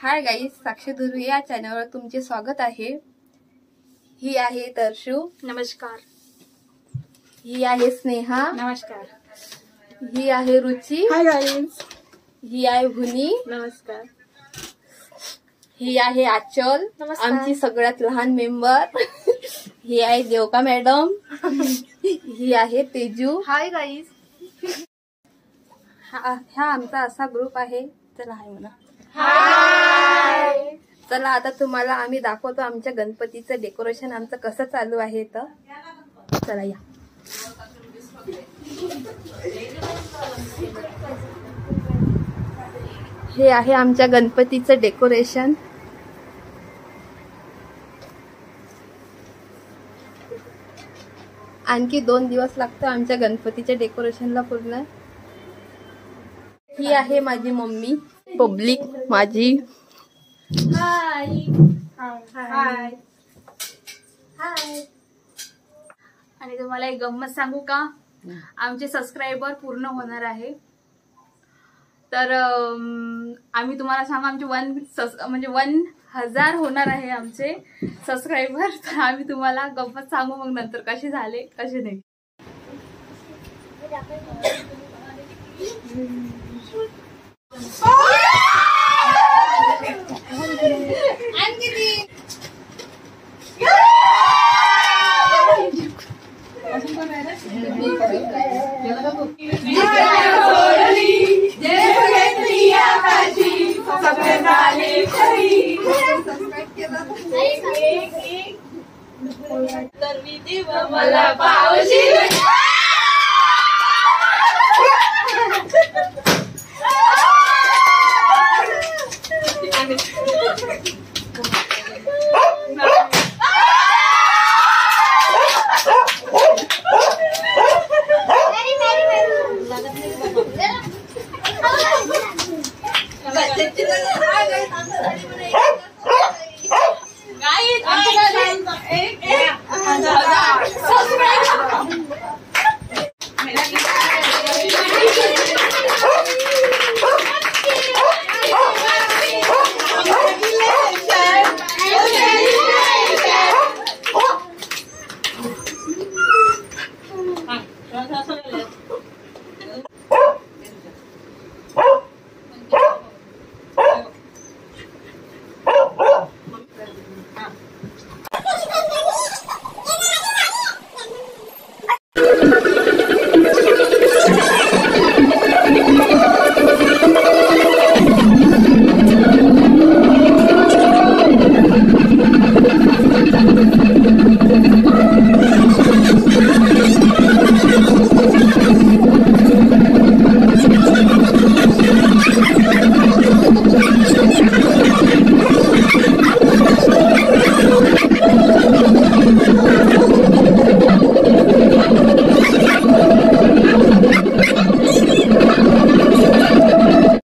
Hi guys, साक्षी दुर्वे या चॅनलवर तुमचे स्वागत आहे। ही आहे तरशू, नमस्कार। ही आहे स्नेहा, नमस्कार। ही आहे रुची, हाय गाईज। ही आहे भुनी, नमस्कार। ही आहे आचल, नमस्कार। आमची सगळ्यात लहान मेंबर। ही आहे देवका मॅडम, ही आहे तेजू। Hi guys. हा आमचा असा ग्रुप आहे। चला हाय म्हणा। हाय। चला आता तुम्हाला आम्ही दाखवतो आमच्या गणपतीचं डेकोरेशन आमचं कसं चालू आहे। तर चला या। हे आहे आमच्या गणपतीचं डेकोरेशन। आणखी 2 दिवस लागतो आमच्या गणपतीच्या डेकोरेशनला पूर्ण। ही आहे माझी मम्मी, पब्लिक माझी। हाय हाय हाय। आणि तुम्हाला एक गंमत सांगू का, आमचे सबस्क्रायबर पूर्ण होणार आहे। तर आम्ही तुम्हाला सांगू आमचे 1000 होणार आहे आमचे सबस्क्रायबर। तर आम्ही तुम्हाला गंमत सांगू मग नंतर कसे झाले कसे नाही। मला पावशी